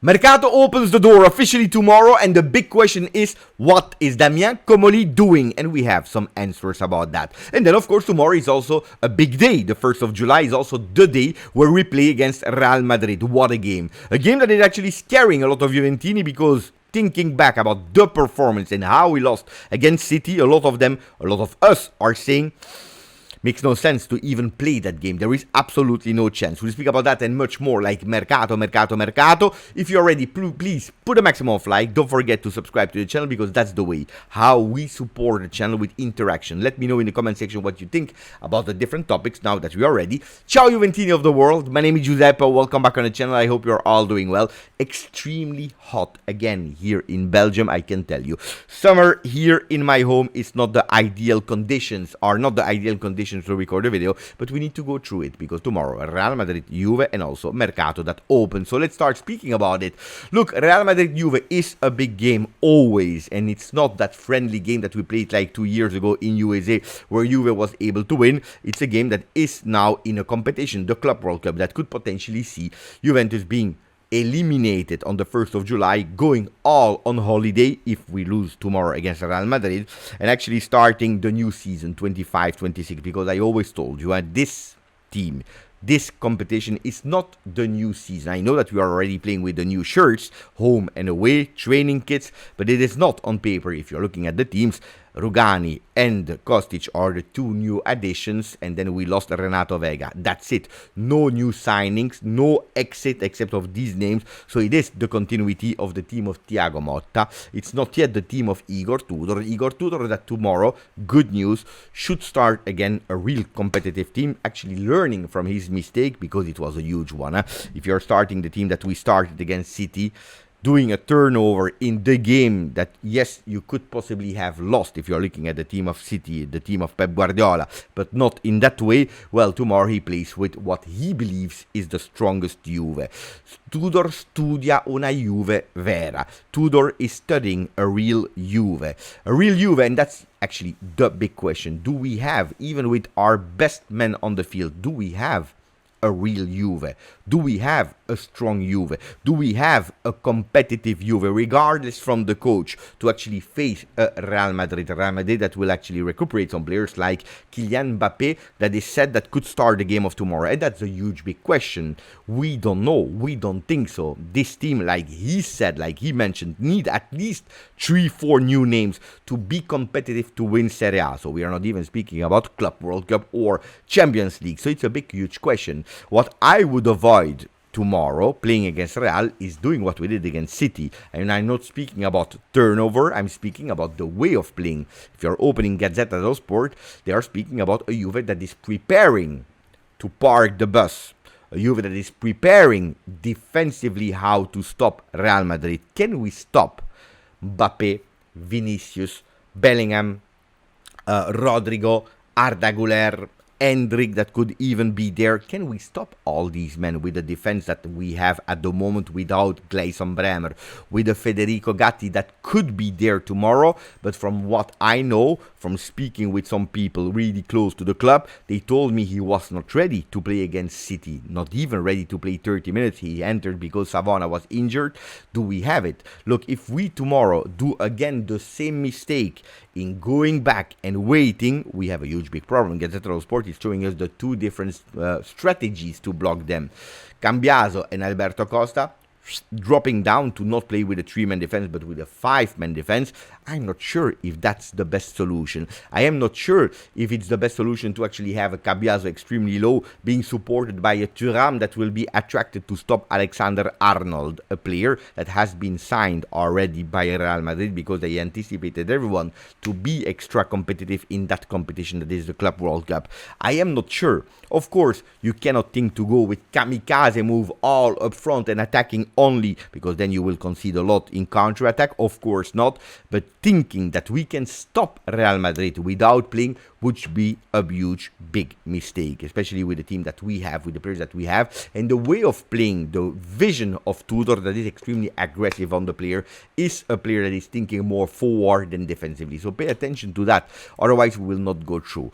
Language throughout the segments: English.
Mercato opens the door officially tomorrow, and the big question is, what is Damien Comolli doing? And we have some answers about that. And then, of course, tomorrow is also a big day. The 1st of July is also the day where we play against Real Madrid. What a game. A game that is actually scaring a lot of Juventini because thinking back about the performance and how we lost against City, a lot of us are saying makes no sense to even play that game. There is absolutely no chance. We'll speak about that and much more, like Mercato. If you're ready, please put a maximum of like. Don't forget to subscribe to the channel because that's the way how we support the channel with interaction. Let me know in the comment section what you think about the different topics now that we are ready. Ciao Juventini of the world. My name is Giuseppe. Welcome back on the channel. I hope you're all doing well. Extremely hot again here in Belgium, I can tell you. Summer here in my home is not the ideal conditions, to record a video, but we need to go through it because tomorrow Real Madrid, Juve, and also Mercato that open. So let's start speaking about it. Look, Real Madrid, Juve is a big game always, and it's not that friendly game that we played like 2 years ago in USA where Juve was able to win. It's a game that is now in a competition, the Club World Cup, that could potentially see Juventus being eliminated on the 1st of July, going all on holiday if we lose tomorrow against Real Madrid, and actually starting the new season 25-26, because I always told you this team, this competition is not the new season. I know that we are already playing with the new shirts, home and away, training kits, but it is not on paper. If you're looking at the teams, Rugani and Kostic are the two new additions, and then we lost Renato Vega. That's it. No new signings, no exit except of these names. So it is the continuity of the team of Thiago Motta. It's not yet the team of Igor Tudor. Igor Tudor that tomorrow, good news, should start again a real competitive team, actually learning from his mistake because it was a huge one. If you're starting the team that we started against City, doing a turnover in the game that, yes, you could possibly have lost if you're looking at the team of City, the team of Pep Guardiola, but not in that way. Well, tomorrow he plays with what he believes is the strongest Juve. Tudor studia una Juve vera. Tudor is studying a real Juve. And that's actually the big question. Do we have, even with our best men on the field, do we have a real Juve? Do we have a strong Juve? Do we have a competitive Juve, regardless from the coach, to actually face a Real Madrid that will actually recuperate some players like Kylian Mbappe that is said that could start the game of tomorrow? And that's a huge big question. We don't know. We don't think so. This team, like he said, like he mentioned, need at least 3-4 new names to be competitive to win Serie A. So we are not even speaking about Club World Cup or Champions League. So it's a big, huge question. What I would avoid tomorrow playing against Real is doing what we did against City. And I'm not speaking about turnover, I'm speaking about the way of playing. If you're opening Gazzetta dello Sport, they are speaking about a Juve that is preparing to park the bus. A Juve that is preparing defensively how to stop Real Madrid. Can we stop Mbappe, Vinicius, Bellingham, Rodrigo, Arda Güler, Endrick that could even be there? Can we stop all these men with the defense that we have at the moment without Gleison Bremer, with a Federico Gatti that could be there tomorrow? But from what I know, from speaking with some people really close to the club, they told me he was not ready to play against City, not even ready to play 30 minutes. He entered because Savona was injured. Do we have it? Look, if we tomorrow do again the same mistake in going back and waiting, we have a huge big problem. Gazzetta dello Sport is showing us the two different strategies to block them. Cambiaso and Alberto Costa dropping down to not play with a 3-man defense but with a 5-man defense. I'm not sure if that's the best solution. I am not sure if it's the best solution to actually have a Cambiaso extremely low being supported by a Thuram that will be attracted to stop Alexander Arnold, a player that has been signed already by Real Madrid because they anticipated everyone to be extra competitive in that competition that is the Club World Cup. I am not sure. Of course, you cannot think to go with kamikaze move all up front and attacking only, because then you will concede a lot in counter-attack. Of course not. But thinking that we can stop Real Madrid without playing would be a huge, big mistake, especially with the team that we have, with the players that we have, and the way of playing, the vision of Tudor that is extremely aggressive on the player, is a player that is thinking more forward than defensively. So pay attention to that, otherwise we will not go through.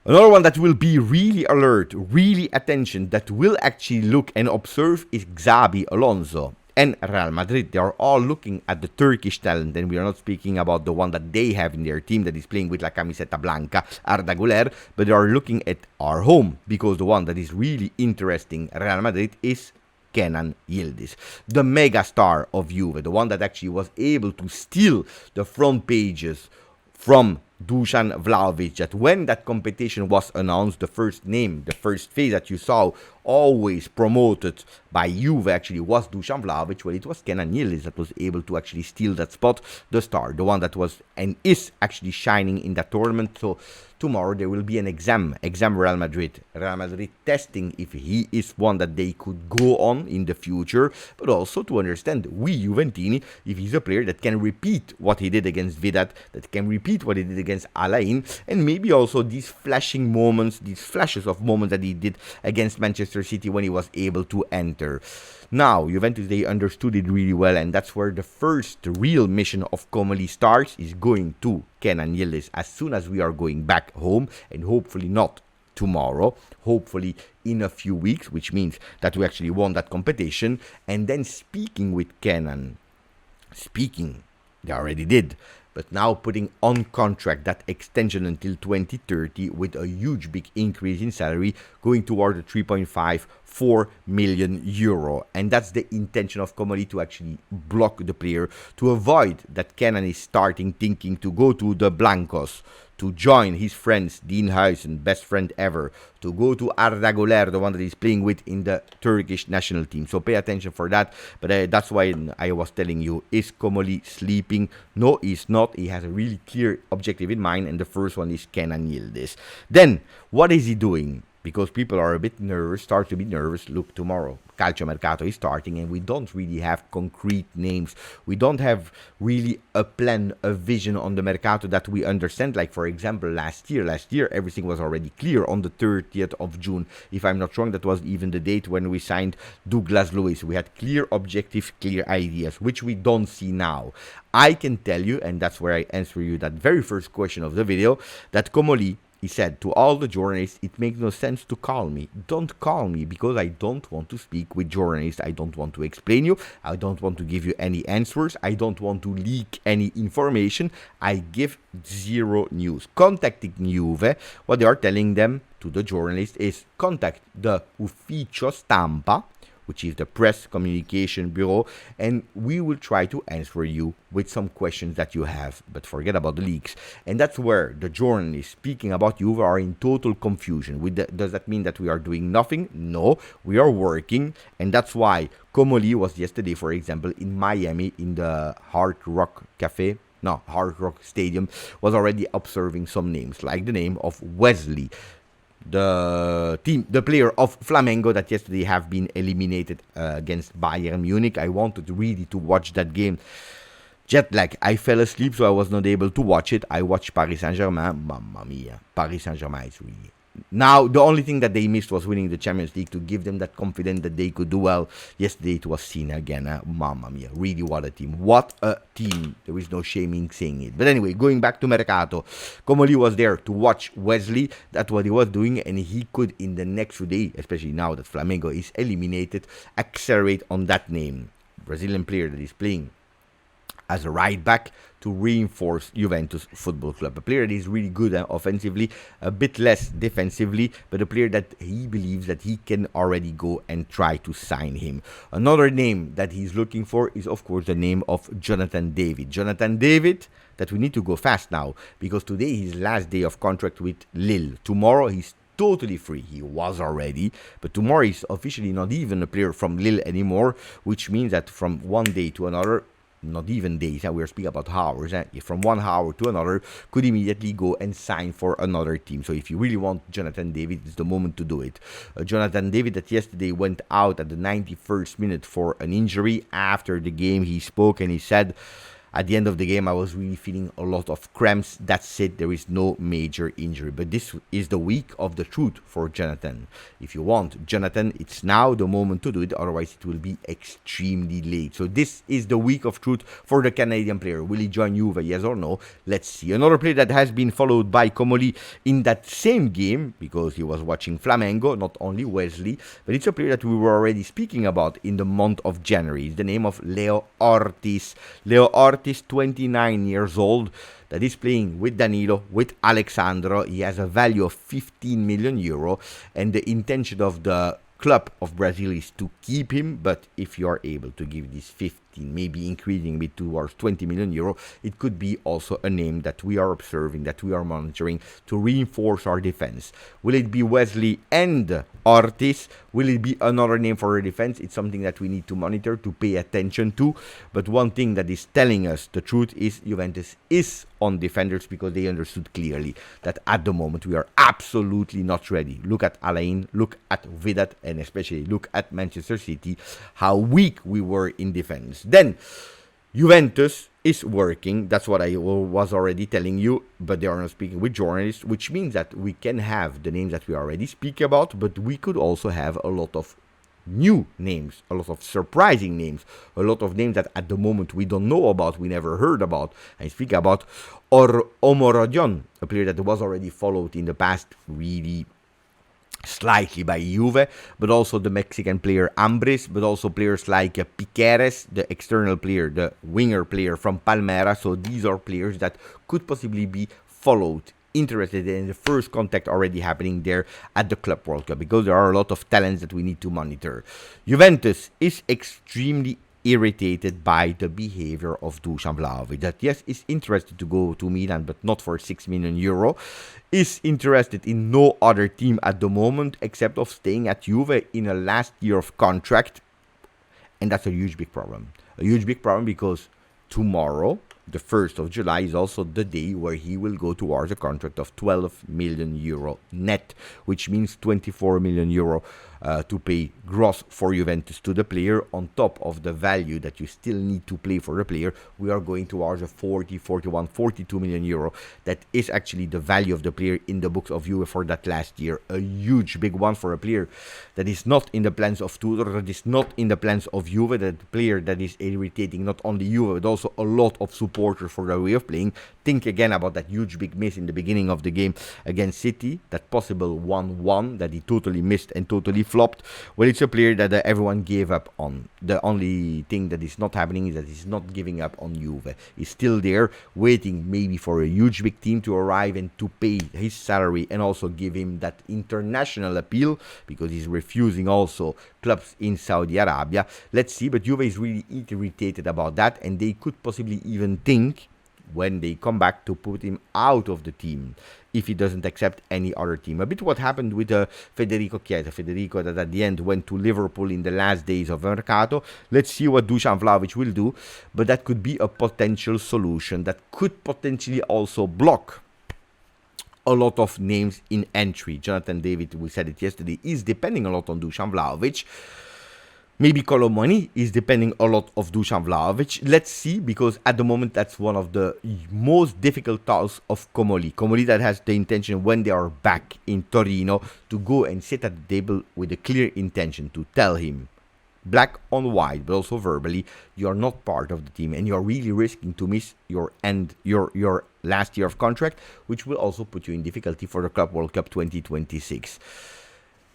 Another one that will be really alert, really attention, that will actually look and observe is Xabi Alonso. and Real Madrid. They are all looking at the Turkish talent, and we are not speaking about the one that they have in their team that is playing with La Camiseta Blanca, Arda Güler, but they are looking at our home, because the one that is really interesting, Real Madrid, is Kenan Yildiz, the mega star of Juve, the one that actually was able to steal the front pages from Dusan Vlahovic, that when that competition was announced, the first name, the first face that you saw always promoted by Juve actually was Dusan Vlahovic. Well, it was Kenan Yildiz that was able to actually steal that spot, the star, the one that was and is actually shining in that tournament. So tomorrow there will be an exam Real Madrid testing if he is one that they could go on in the future, but also to understand Juventini, if he's a player that can repeat what he did against Vidat, that can repeat what he did against Alain, and maybe also these flashing moments, these flashes of moments that he did against Manchester City when he was able to enter. Now, Juventus, they understood it really well, and that's where the first real mission of Comolli starts, is going to Kenan Yildiz as soon as we are going back home, and hopefully not tomorrow, hopefully in a few weeks, which means that we actually won that competition. And then speaking with Kenan, they already did, but now putting on contract that extension until 2030 with a huge big increase in salary, going toward the 3.54 million euro. And that's the intention of Comolli, to actually block the player, to avoid that Kenan is starting thinking to go to the Blancos, to join his friends, Dean Huijsen, best friend ever, to go to Arda Güler, the one that he's playing with in the Turkish national team. So pay attention for that. But that's why I was telling you, is Comolli sleeping? No, he's not. He has a really clear objective in mind, and the first one is Kenan Yildiz. Then, what is he doing? Because people are a bit nervous, start to be nervous. Look, tomorrow, Calcio Mercato is starting, and we don't really have concrete names. We don't have really a plan, a vision on the Mercato that we understand. Like, for example, last year, everything was already clear on the 30th of June. If I'm not wrong, that was even the date when we signed Douglas Luiz. We had clear objectives, clear ideas, which we don't see now. I can tell you, and that's where I answer you that very first question of the video, that Comolli, he said to all the journalists, it makes no sense to call me. Don't call me, because I don't want to speak with journalists. I don't want to explain you. I don't want to give you any answers. I don't want to leak any information. I give zero news. Contacting Juve, what they are telling them to the journalists is contact the Ufficio Stampa, which is the press communication bureau, and we will try to answer you with some questions that you have, but forget about the leaks. And that's where the journalists speaking about Juve are in total confusion. Does that mean that we are doing nothing? No, we are working, and that's why Comolli was yesterday, for example, in Miami in the Hard Rock Stadium, was already observing some names, like the name of Wesley, the player of Flamengo that yesterday have been eliminated against Bayern Munich. I wanted really to watch that game. Jet lag. I fell asleep, so I was not able to watch it. I watched Paris Saint-Germain. Mamma mia. Paris Saint-Germain is really... Now, the only thing that they missed was winning the Champions League to give them that confidence that they could do well. Yesterday it was seen again. Mamma mia. Really, what a team. What a team. There is no shame in saying it. But anyway, going back to Mercato. Comolli was there to watch Wesley. That's what he was doing. And he could, in the next few days, especially now that Flamengo is eliminated, accelerate on that name. Brazilian player that is playing as a right back to reinforce Juventus Football Club. A player that is really good offensively, a bit less defensively, but a player that he believes that he can already go and try to sign him. Another name that he's looking for is, of course, the name of Jonathan David. Jonathan David, that we need to go fast now, because today is his last day of contract with Lille. Tomorrow he's totally free. He was already, but tomorrow he's officially not even a player from Lille anymore, which means that from one day to another, not even days, we're speaking about hours, from 1 hour to another, could immediately go and sign for another team. So if you really want Jonathan David, it's the moment to do it. Jonathan David, that yesterday went out at the 91st minute for an injury. After the game, he spoke and he said, At the end of the game, I was really feeling a lot of cramps. That's it. There is no major injury. But this is the week of the truth for Jonathan. If you want Jonathan, it's now the moment to do it. Otherwise, it will be extremely late. So this is the week of truth for the Canadian player. Will he join Juve? Yes or no? Let's see. Another player that has been followed by Comolli in that same game, because he was watching Flamengo, not only Wesley, but it's a player that we were already speaking about in the month of January. It's the name of Leo Ortiz. Leo Ortiz, 29 years old, that is playing with Danilo, with Alexandro. He has a value of 15 million euro, and the intention of the club of Brazil is to keep him, but if you are able to give this 15, maybe increasing it towards 20 million euro, it could be also a name that we are observing, that we are monitoring to reinforce our defense. Will it be Wesley and Ortiz? Will it be another name for our defense? It's something that we need to monitor, to pay attention to. But one thing that is telling us the truth is Juventus is on defenders, because they understood clearly that at the moment we are absolutely not ready. Look at Alain, look at Vidat, and especially look at Manchester City, how weak we were in defense. Then Juventus is working, that's what I was already telling you, but they are not speaking with journalists, which means that we can have the names that we already speak about, but we could also have a lot of new names, a lot of surprising names, a lot of names that at the moment we don't know about, we never heard about. I speak about Omorodion, a player that was already followed in the past really slightly by Juve, but also the Mexican player Ambris, but also players like Piqueres, the external player, the winger player from Palmeiras. So these are players that could possibly be followed, interested in the first contact already happening there at the Club World Cup, because there are a lot of talents that we need to monitor. Juventus is extremely irritated by the behavior of Dusan Vlahovic, that yes, is interested to go to Milan, but not for 6 million euro, is interested in no other team at the moment except of staying at Juve in a last year of contract, and that's a huge big problem. A huge big problem, because tomorrow, the 1st of July, is also the day where he will go towards a contract of 12 million euro net, which means 24 million euro to pay gross for Juventus to the player. On top of the value that you still need to pay for the player, we are going towards a 40, 41, 42 million euro. That is actually the value of the player in the books of Juve for that last year. A huge big one for a player that is not in the plans of Tudor, that is not in the plans of Juve, that player that is irritating not only Juve but also a lot of supporters for their way of playing. Think again about that huge big miss in the beginning of the game against City, that possible 1-1 that he totally missed and totally flopped. Well, it's a player that everyone gave up on. The only thing that is not happening is that he's not giving up on Juve. He's still there, waiting maybe for a huge big team to arrive and to pay his salary and also give him that international appeal, because he's refusing also clubs in Saudi Arabia. Let's see, but Juve is really irritated about that, and they could possibly even think, when they come back, to put him out of the team if he doesn't accept any other team. A bit what happened with Federico Chiesa. Federico that at the end went to Liverpool in the last days of Mercato. Let's see what Dusan Vlahovic will do, but that could be a potential solution that could potentially also block a lot of names in entry. Jonathan David, we said it yesterday, is depending a lot on Dusan Vlahovic. Maybe Colomani is depending a lot of Dusan Vlahovic. Let's see, because at the moment that's one of the most difficult tasks of Comolli. Comolli that has the intention, when they are back in Torino, to go and sit at the table with a clear intention to tell him, black on white, but also verbally, you are not part of the team and you are really risking to miss your last year of contract, which will also put you in difficulty for the Club World Cup 2026.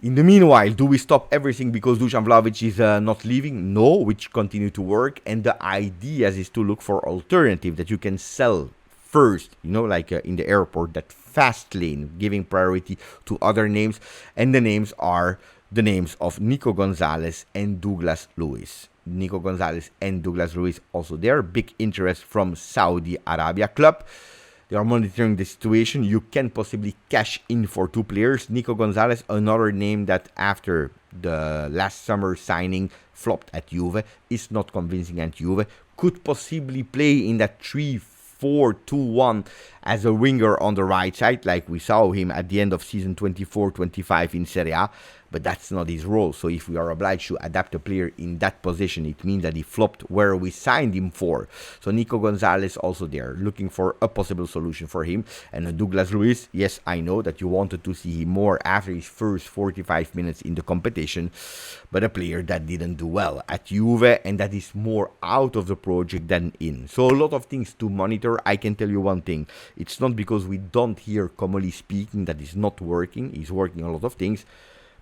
In the meanwhile, do we stop everything because Dusan Vlahovic is not leaving? No, which continue to work. And the idea is to look for alternative that you can sell first, like in the airport, that fast lane, giving priority to other names. And the names are the names of Nico Gonzalez and Douglas Luiz. Nico Gonzalez and Douglas Luiz also, their big interest from Saudi Arabia club. They are monitoring the situation. You can possibly cash in for two players. Nico Gonzalez, another name that after the last summer signing flopped at Juve, is not convincing at Juve. Could possibly play in that 3-4-2-1 as a winger on the right side, like we saw him at the end of season 24-25 in Serie A. but that's not his role. So if we are obliged to adapt a player in that position, it means that he flopped where we signed him for. So Nico Gonzalez also there, looking for a possible solution for him. And Douglas Luiz, yes, I know that you wanted to see him more after his first 45 minutes in the competition, but a player that didn't do well at Juve and that is more out of the project than in. So a lot of things to monitor. I can tell you one thing, it's not because we don't hear Comolli speaking that is not working. He's working a lot of things.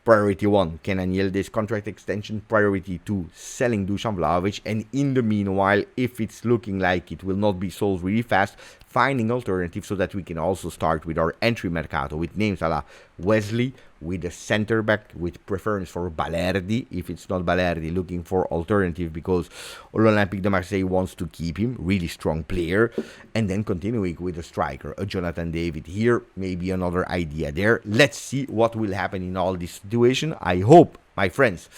Priority 1, Kenan Yildiz contract extension. Priority 2, selling Dusan Vlahovic. And in the meanwhile, if it's looking like it will not be sold really fast, finding alternatives so that we can also start with our entry mercato with names a la Wesley, with a center back with preference for Balerdi. If it's not Balerdi, looking for alternative because Olympique de Marseille wants to keep him, really strong player. And then continuing with a striker, a Jonathan David here, maybe another idea there. Let's see what will happen in all this situation. I hope, my friends,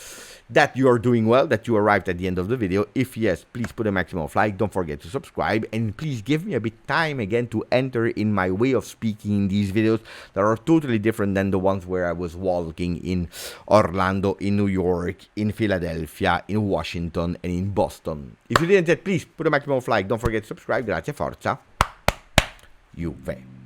that you are doing well, that you arrived at the end of the video. If yes, please put a maximum of like, don't forget to subscribe, and please give me a bit time again to enter in my way of speaking in these videos that are totally different than the ones where I was walking in Orlando, in New York, in Philadelphia, in Washington, and in Boston. If you didn't yet, please put a maximum of like, don't forget to subscribe. Grazie, forza, Juve.